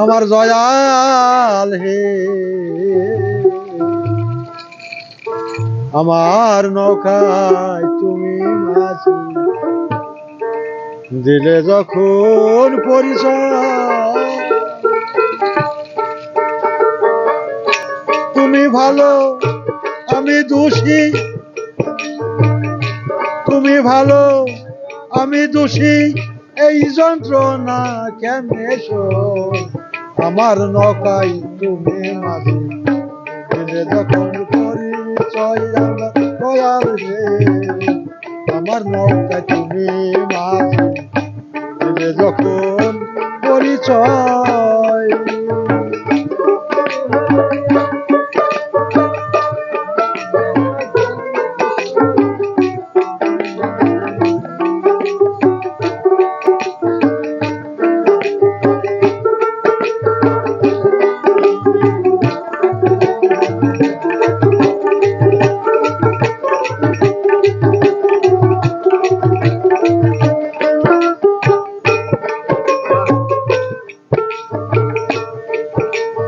আমার দয়াল হে, আমার নৌকায় তুমি মাঝি দিলে যখন পরিচয়, তুমি ভালো আমি দোষী, তুমি ভালো আমি দোষী, এই যন্ত্রণা কেমনে সই, আমার নৌকায় তুমি মাঝি দিলে যখন পরিচয়, আমার দয়াল হে, আমার নৌকায় তুমি মাঝি দিলে যখন পরিচয়।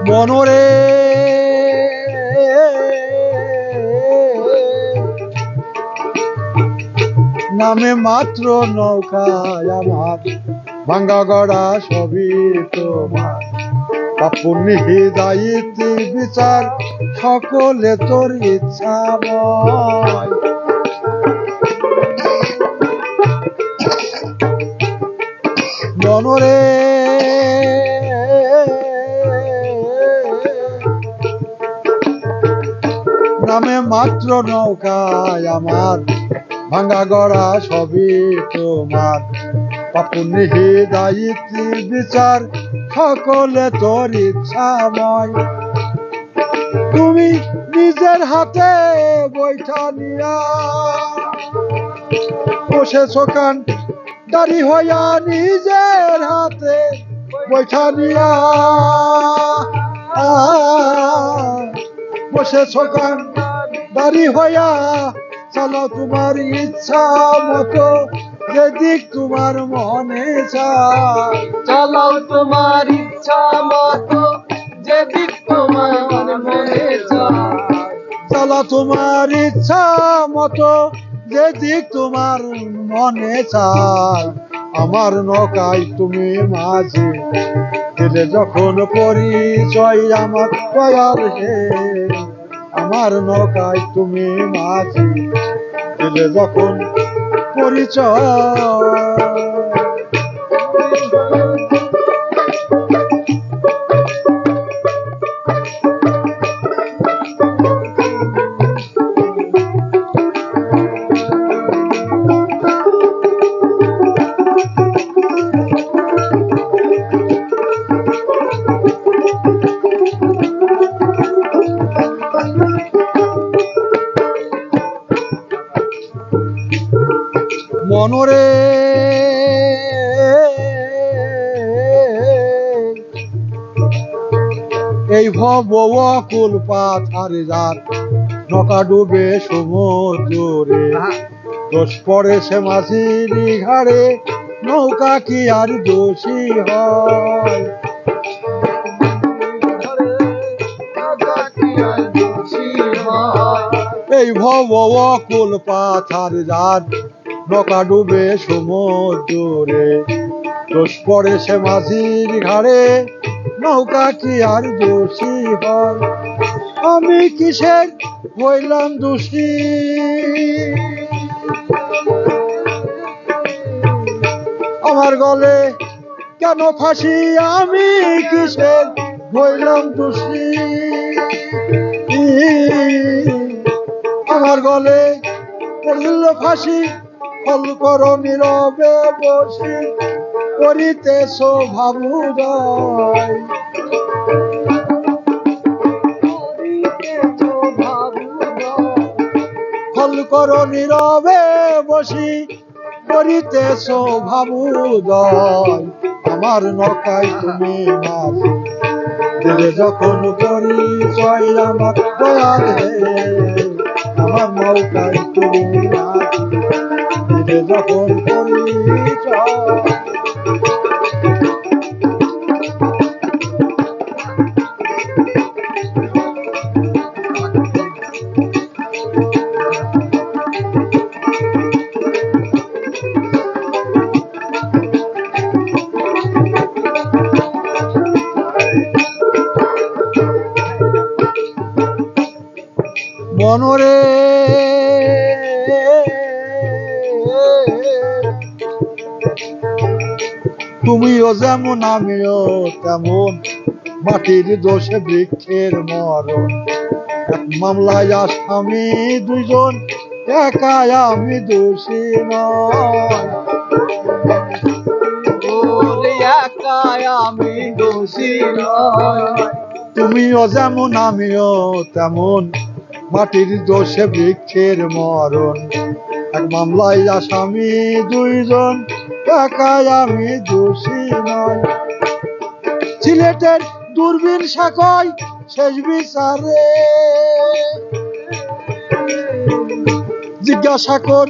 মনরে নামে মাত্র নৌকায় আমার, ভাঙ্গা গড়া সবই তোমার, পাপুনি দায়িত্ব বিচার সকলে তোর ইচ্ছাময়। মনরে নামে মাত্র নৌকায় আমার, ভাঙ্গা গড়া সবই তোমার, পাপুনি দায়িত্ব বিচার সকলে তোর ইচ্ছাময়। তুমি নিজের হাতে বৈঠা নিয়া বসেছ কান দাড়ি হইয়া, নিজের হাতে বৈঠা নিয়া বসেছ কান দাড়ি হইয়া, চালাও তোমার ইচ্ছা মতো যেদিক তোমার মনে চায়, চালাও তোমার ইচ্ছা মতো যেদিক তোমার মনে চায়, চালাও তোমার ইচ্ছা মতো যেদিক তোমার মনে চায়, আমার নৌকায় তুমি মাঝি দিলে যখন পরিচয়, আমার দয়াল হে, আমার নৌকায় তুমি মাঝি দিলে যখন পরিচয়। মনরে এই ভব অকুল পাথারে যার, নৌকা ডুবে সমুদ্রে, দোষ পড়েছে মাঝির ঘাড়ে, নৌকা কি আর দোষী হয়। এই ভব অকুল পাথারে যার, নৌকা ডুবে সমুদ্রে, দোষ পড়েছে মাঝির ঘাড়ে, নৌকা কি আর দোষী হয়। আমি কিসের হইলাম দোষী, আমার গলে কেন ফাঁসি, আমি কিসের হইলাম দোষী, আমার গলে পড়ল ফাঁসি, ফল করো নীরবে বসি, করিতেছ ভাবুদয়, ফল করো নীরবে বসি, করিতেছ ভাবুদয়, আমার নৌকায় তুমি মাঝি দিলে যখন পরিচয়, আমার দয়াল হে, আমার নৌকায় তুমি মাঝি দিলে যখন পরিচয়। জনরে তুমিও যেমন আমিও তেমন, মাটির দোষে বৃক্ষের মরণ। এক মামলায় আসামি দুইজন, একাই আমি দোষী নয়। ওরে একাই আমি দোষী নয়। তুমিও যেমন আমিও তেমন, মাটির দোষে বৃক্ষের মরণ। এক মামলায় আসামি দুইজন, একাই আমি দোষী নয়। সিলেটের দূরবীন সাকয় শেষ বিচারে জিজ্ঞাসা কর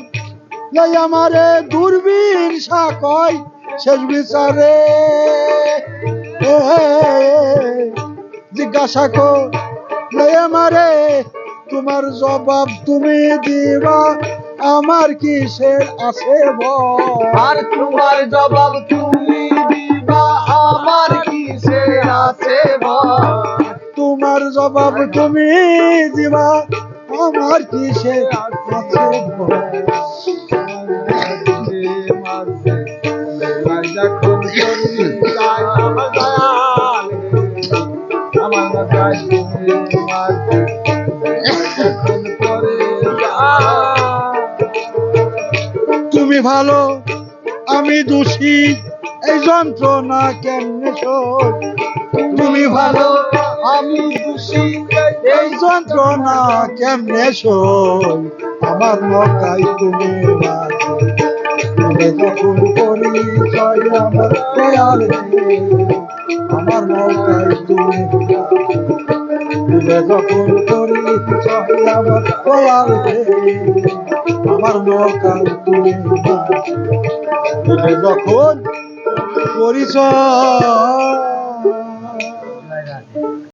আমারে, দূরবীন সাকয় শেষ বিচারে জিজ্ঞাসা কর আমারে, তোমার জবাব তুমি দিবা, আমার কিসের আছে ভয়? আর তোমার জবাব তুমি দিবা, আমার কিসের আছে ভয়? তোমার জবাব তুমি দিবা, আমার কিসের আছে ভয়? যখন করি যাই আমার দয়াল, আমার মাথায় তুমি মাঝে যখন করে যাই। তুমি ভালো আমি দোষী, এই যন্ত্রণা কেমনে সই? তুমি ভালো আমি খুশি, এই যন্ত্রণা কেমনে সই? আমার নৌকায় তুমি মাঝি, তুমি যখন পরিচয় আমার দয়াল রে। আমার নৌকায় তুমি মাঝি, তুমি যখন পরিচয় আমার দয়াল রে। আমার নৌকায় তুমি মাঝি, তুমি যখন পরিচয়